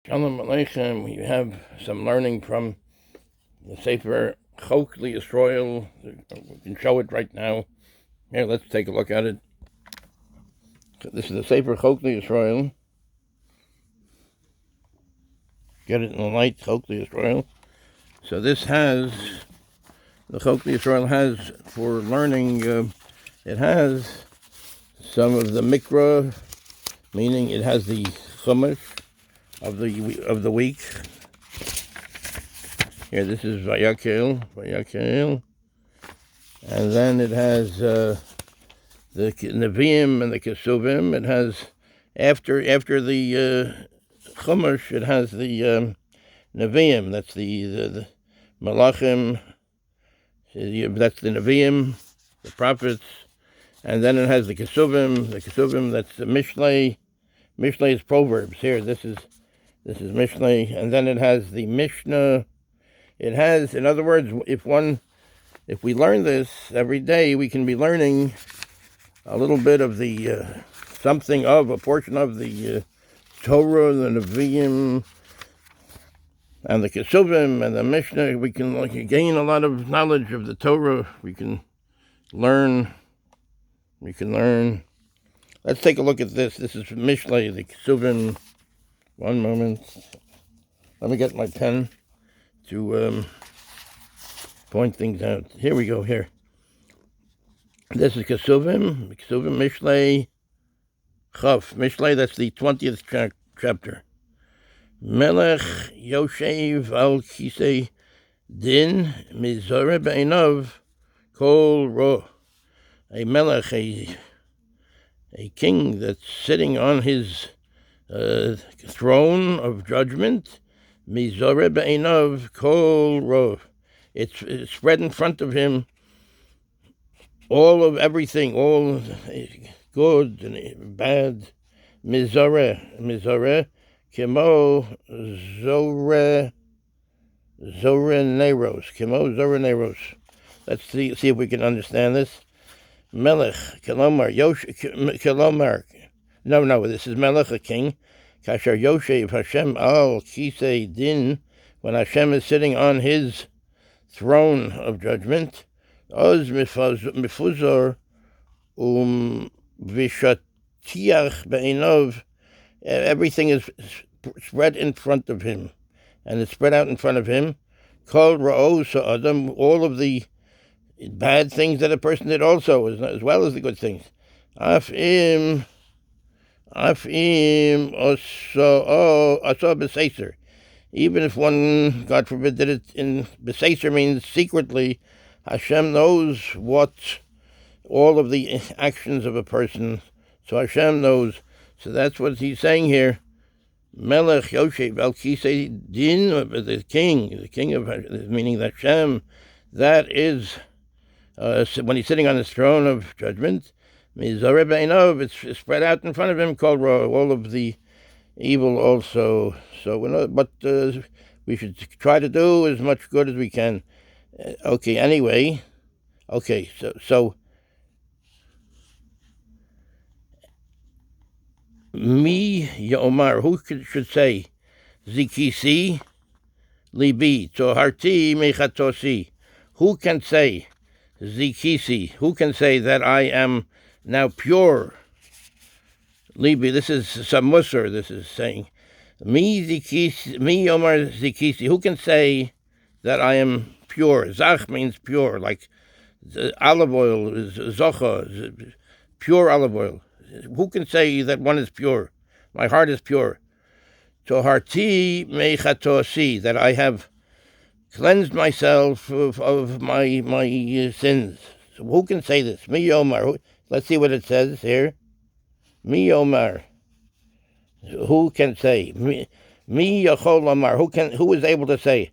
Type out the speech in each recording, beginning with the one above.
Shalom Aleichem. We have some learning from the Sefer Mishlei. We can show it right now. Here, let's take a look at it. So this is the Sefer Mishlei. Get it in the light, Mishlei. So this has, the Mishlei has, for learning, it has some of the Mikra, meaning it has the Chumash of the week. Here, this is Vayakel, and then it has the Nevi'im and the Kesuvim. It has after the Chumash, it has the Nevi'im. That's the Malachim. That's the Nevi'im, the prophets, and then it has the Kesuvim. The Kesuvim, that's the Mishlei. Mishlei is Proverbs. Here, this is Mishlei, and then it has the Mishnah. It has, in other words, if we learn this every day, we can be learning a little bit of the a portion of the Torah, the Nevi'im, and the Kesuvim, and the Mishnah. We can gain a lot of knowledge of the Torah. We can learn. Let's take a look at this. This is Mishlei, the Kesuvim. One moment. Let me get my pen to point things out. Here we go, here. This is Kesuvim Mishlei Chaf. Mishlei, that's the 20th chapter. Melech Yoshev al Kisei Din Mizore Be'inav Kol Ro. A Melech, a king that's sitting on his throne of judgment. Mizore be'einav kol rov. It's spread in front of him all of everything, all good and bad. Mizore, kemo zore neros. Let's see if we can understand this. Melech, kelomar, No, this is Melech, a king. Kasher Yoshev Hashem al Kisei Din, when Hashem is sitting on his throne of judgment. Oz mifuzor vishatiach be'inov. Everything is spread in front of him, and it's spread out in front of him. Kol ra'os adam, all of the bad things that a person did also, as well as the good things. Afim asa b'seiser. Even if one, God forbid, did it in b'seiser, means secretly, Hashem knows what all of the actions of a person. So Hashem knows. So that's what he's saying here. Melech Yoshev al Kisei Din, the king of, meaning that Hashem, that is when he's sitting on his throne of judgment. It's spread out in front of him, called all of the evil also. So what we should try to do as much good as we can. Anyway. So Mi Yomar, who should say Zikisi Libi Toharti Mechatosi? Who can say Zikisi? Who can say that I am now pure? Libi, this is some Musar, this is saying. Mi Yomar Zikisi. Who can say that I am pure? Zach means pure, like olive oil is Zocha, pure olive oil. Who can say that one is pure? My heart is pure. Toharti mechatosi, that I have cleansed myself of my sins. So who can say this? Mi Yomar. Let's see what it says here. Mi Yomar. Who can say? Mi Yachol Omar. Who is able to say?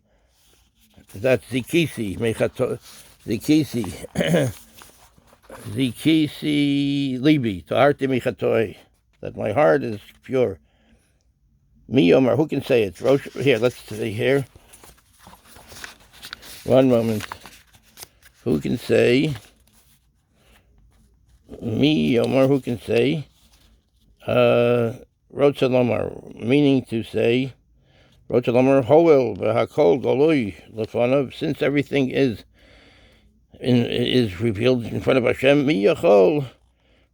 That's Zikisi. Zikisi Libi. Toharti mechatoi. That my heart is pure. Mi Yomar. Who can say it? Here, let's see here. One moment. Who can say? Mi Yomar, who can say? Rotza Lomar, meaning to say, Rotelomer Hoel v'Hakol Golui Lefanav. Since everything is revealed in front of Hashem, Mi Yachol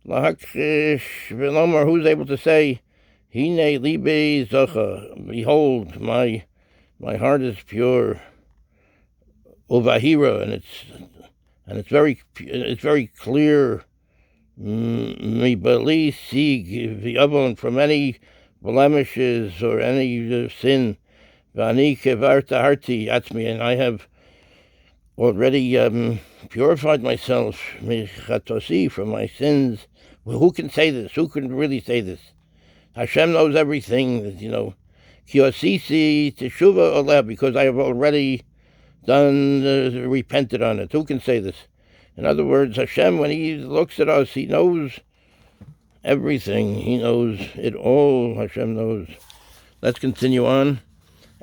Lahakrish V'Lomer. Who's able to say, Hine Libe Zacha? Behold, my heart is pure. Uvahira, and it's very clear. Mi Bali Sig V'Avon, from any blemishes or any sin. V'ani Kevarta Harti Atzmi, and I have already purified myself Michatosi, from my sins. Well, who can say this? Who can really say this? Hashem knows everything. Kiosisi Teshuva Oleh, because I have already repented on it. Who can say this? In other words, Hashem, when He looks at us, He knows everything. He knows it all. Hashem knows. Let's continue on.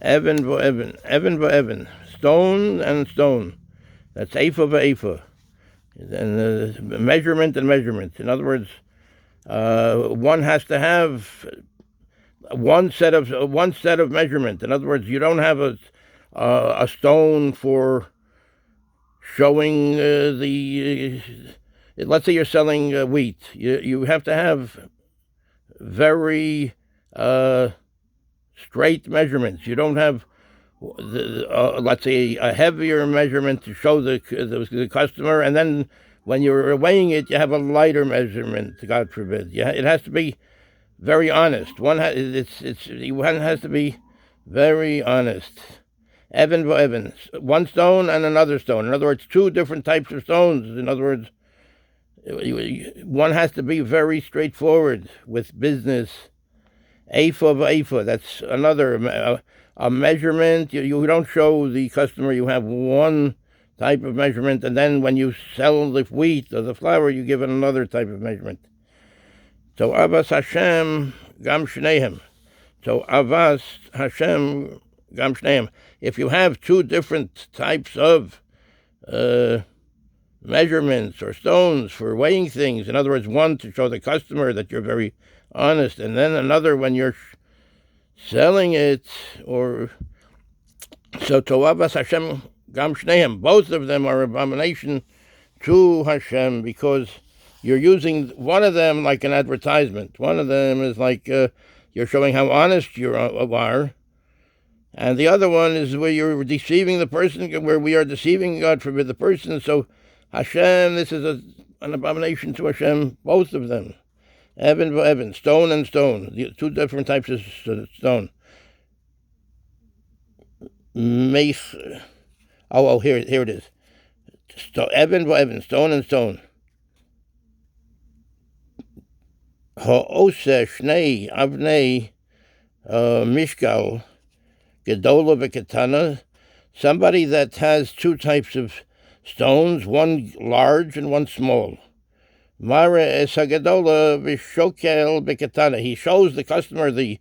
Evan v'Evan, stone and stone. That's Eifa v'Eifa. And measurement and measurement. In other words, one has to have one set of measurement. In other words, you don't have a stone for showing let's say you're selling wheat. You have to have very straight measurements. You don't have let's say a heavier measurement to show the customer, and then when you're weighing it, you have a lighter measurement. God forbid. It has to be very honest. One has to be very honest. Evan v'Evan, one stone and another stone. In other words, two different types of stones. In other words, one has to be very straightforward with business. Eifa v'Eifa, that's another a measurement. You don't show the customer you have one type of measurement, and then when you sell the wheat or the flour, you give it another type of measurement. So Avas Hashem Gam Shnehem. So Avas Hashem Gam Shnehem. If you have two different types of measurements or stones for weighing things, in other words, one to show the customer that you're very honest, and then another when you're selling it, or so Toavas Hashem Gam Shnehem, both of them are abomination to Hashem, because you're using one of them like an advertisement. One of them is like you're showing how honest you are, and the other one is where you're deceiving the person, where we are deceiving, God forbid, the person. So Hashem, this is an abomination to Hashem, both of them. Evan v'Evan, stone and stone, two different types of stone. Here it is. Evan v'Evan, stone and stone. Ha'oseh shnei avnei mishkal gedola v'ketana. Somebody that has two types of stones, one large and one small. Mara esagadola v'shokel b'ketana. He shows the customer the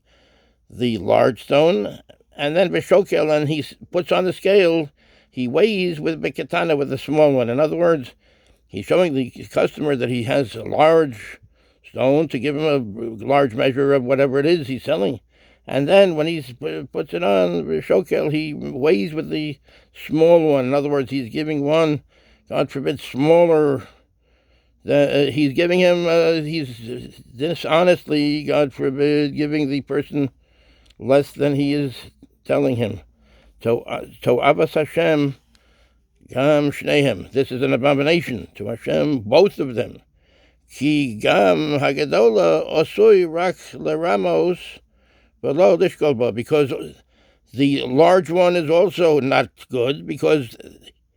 large stone, and then v'shokel, and he puts on the scale. He weighs with b'ketana, with the small one. In other words, he's showing the customer that he has a large stone to give him a large measure of whatever it is he's selling. And then when he puts it on v'shokel, he weighs with the small one. In other words, he's giving one, God forbid, smaller. He's giving him, he's dishonestly, God forbid, giving the person less than he is telling him. So Avas Hashem Gam Shnehem. This is an abomination to Hashem, both of them. Ki Gam Hagadola Osui Rak Leramos V'lo Lishkolba. Because the large one is also not good, because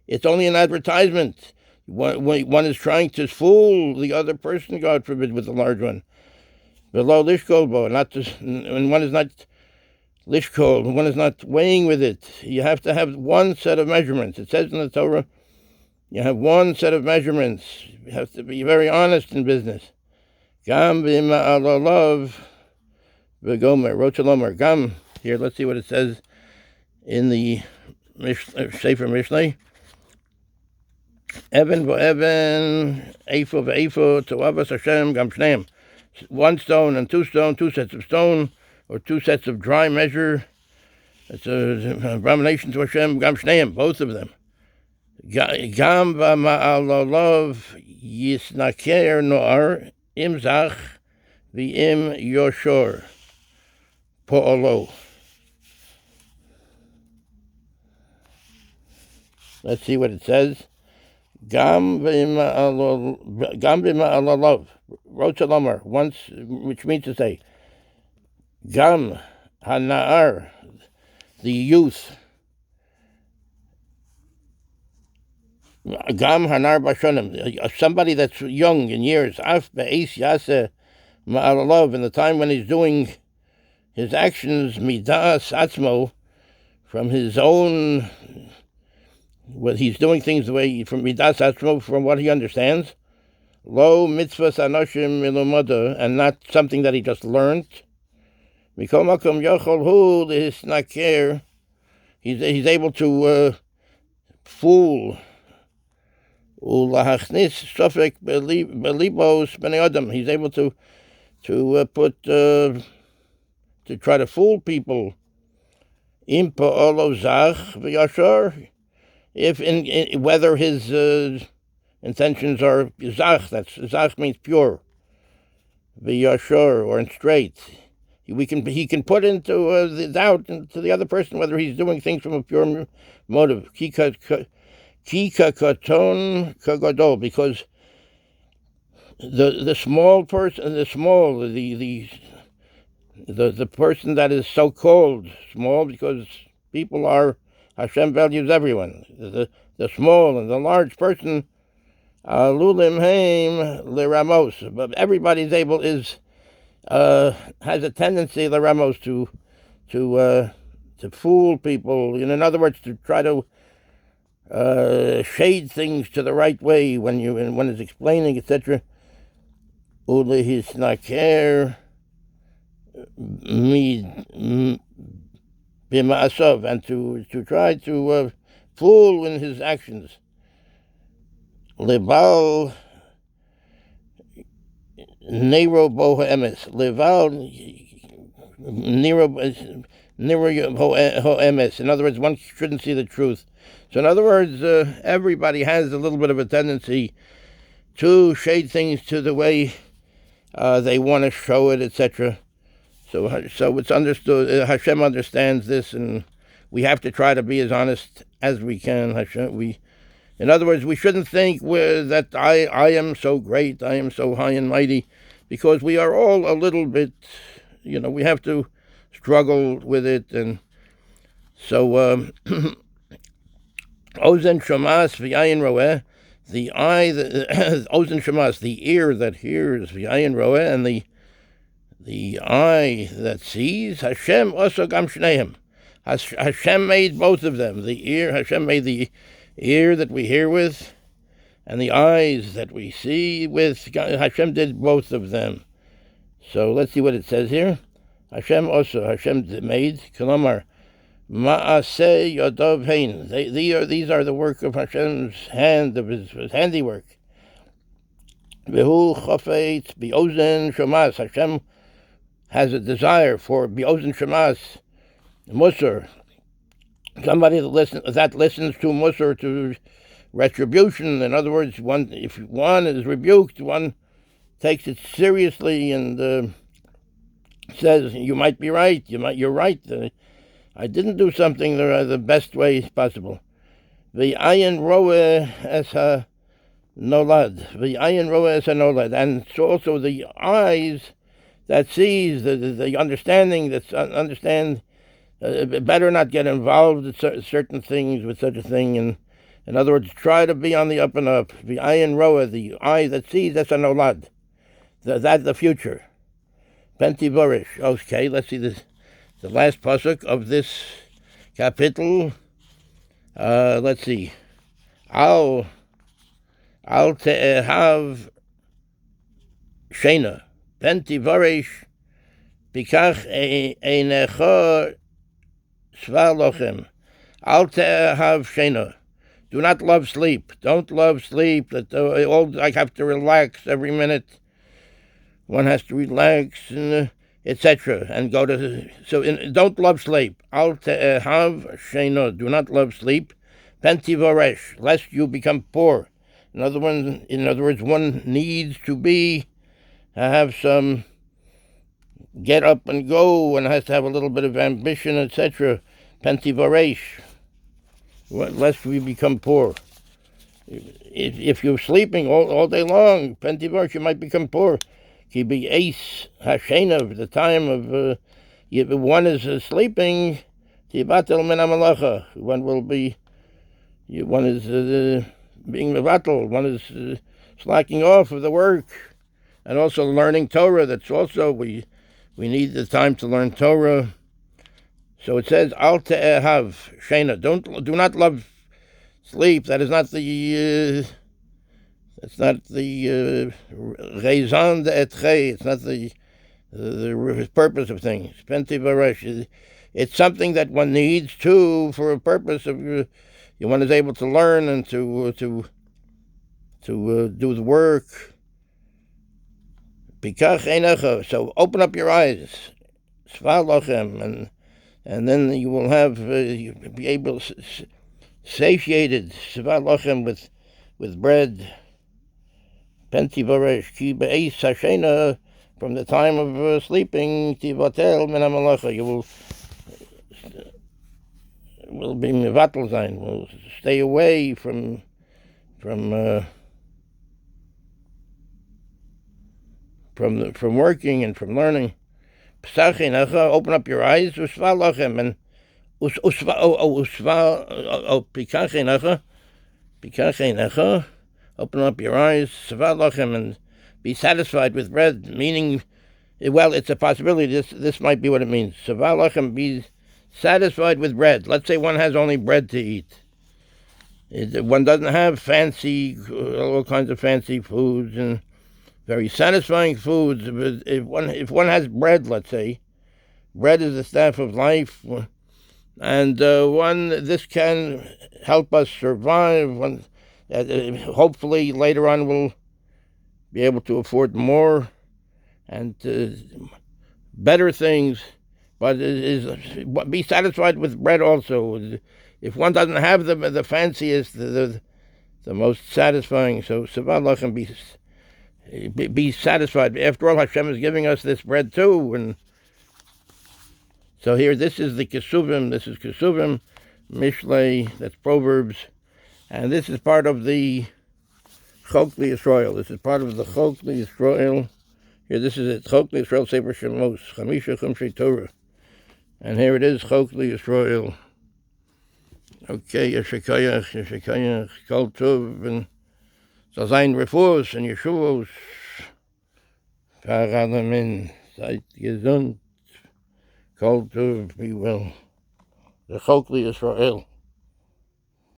it's only an advertisement. One is trying to fool the other person, God forbid, with the large one. Below lishkolbo, and one is not lishkol, one is not weighing with it. You have to have one set of measurements. It says in the Torah, you have one set of measurements. You have to be very honest in business. Gam b'ma'alolav v'gomer, rotzalomer, gam. Here, let's see what it says in the Sefer Mishlei. Evan v'Evan, Eifa v'Eifa, Toavas Hashem Gam Shneim. One stone and two sets of stone, or two sets of dry measure. It's an abomination to Hashem, gam shneim, both of them. Gam v'ma'alolov yisnaker noar imzach v'im yoshor po'olo. Let's see what it says. Gam v'ma'alolov, wrote Shalomar once, which means to say, Gam hana'ar, the youth, Gam hanar bashonim, somebody that's young in years, af be'es yaseh ma'alolov, in the time when he's doing his actions, midas atzmo, from his own, well, he's doing things the way, from midas atzmo, from what he understands, lo mitzvahs anoshim ilumada, and not something that he just learned. Mikol makom yochol hu lehisnaker, he's able to fool, ulahachnis sofek belibos bnei adam, he's able to try to fool people. Impa olo zach v'yashar, if in whether his intentions are zach, that's zach means pure, v'yashar, or straight. He can put into the doubt to the other person whether he's doing things from a pure motive. Kika katon kagadol, because the small person, the person that is so called small, because people are, Hashem values everyone. The small and the large person, lulim heim leramos, but everybody's has a tendency, the Ramos, to fool people. In other words, to try to shade things to the right way when it's explaining, etc. Ulehisnaker b'ma'asav, and to try to fool in his actions. Lebal Nero boha emes, leval Nero ho emes. In other words, one shouldn't see the truth. So, in other words, everybody has a little bit of a tendency to shade things to the way they want to show it, etc. So it's understood. Hashem understands this, and we have to try to be as honest as we can. In other words, we shouldn't think that I am so great, I am so high and mighty, because we are all a little bit, we have to struggle with it. And so, Ozen Shamas v'yayin roeh, the eye, Ozen Shamas, the ear that hears, v'yayin roeh, and the eye that sees, Hashem also gam shneim. Hashem made both of them. The ear, Hashem made the ear that we hear with, and the eyes that we see with. Hashem did both of them. So let's see what it says here. Hashem made, Kalamar, Ma'aseh Yadav Hein. These are the work of Hashem's hand, of his handiwork. Behu Chafetz Biozen Shamas. Hashem has a desire for Biozen Shamas, Musar. Somebody that listens to Musar, to retribution. In other words, if one is rebuked, one takes it seriously and says, "You might be right. You're right. I didn't do something the best way possible." The ayin roeh es ha nolad. The ayin roeh es ha nolad, and so also the eyes that sees, the understanding that understand. Better not get involved with certain things with such a thing. And in other words, try to be on the up and up. The ayin roeh, the eye that sees, that's a nolad. That's the future. Penti Borish. Okay, let's see this. The last pasuk of this kapitel. Let's see. Al te'ehav shena. Penti Borish. Pikach einecha Svalochem. Al te'ehav shena. Do not love sleep. Don't love sleep. I have to relax every minute. One has to relax. And etc. And go to don't love sleep. Al te'ehav sheino, do not love sleep. Penti voresh, lest you become poor. In other words, one needs to have some get up and go, and has to have a little bit of ambition, etc. Penti voresh, lest we become poor. If you're sleeping all day long, penti voresh, you might become poor. Ki be ace hashena, the time of one is sleeping. Tibatel min hamalacha, one is being mevatel, one is slacking off of the work, and also learning Torah. That's also we need the time to learn Torah. So it says al te'ehav shena, do not love sleep. That is not the it's not the raison d'etre. It's not the purpose of things. Penti varesh. It's something that one needs to for a purpose of one is able to learn and to do the work. Pikach einecha. So open up your eyes. Sva lochem, and then you will have be able satiated. Sva lochem with bread. Penti varesh ki be'eis hashena, from the time of sleeping, tivatel min hamalacha, you will be mevatel zayin, will stay away from working and from learning. Pesach einecha, open up your eyes. Usva lachem, and pikach einecha, open up your eyes, and be satisfied with bread, meaning, well, it's a possibility. This might be what it means. Be satisfied with bread. Let's say one has only bread to eat. One doesn't have all kinds of fancy foods and very satisfying foods. But if one has bread, let's say, bread is the staff of life, and this can help us survive. Hopefully later on we'll be able to afford more and better things, but be satisfied with bread also. If one doesn't have the fanciest, the most satisfying, so and be satisfied. After all, Hashem is giving us this bread too, and so here this is the Kesuvim. This is Kesuvim, Mishlei. That's Proverbs. And this is part of the Chok Israel. This is part of the Chok Israel. Here, this is it. Chok Israel Sefer Shemos, Chamisha Chumshei Torah. And here it is, Chok Israel. Okay, Yeshekayach, Kol Tov, and Zazayin Refuos and Yeshuos. Paradamin, seid gesund. Kol Tov, be well. The Chok Israel.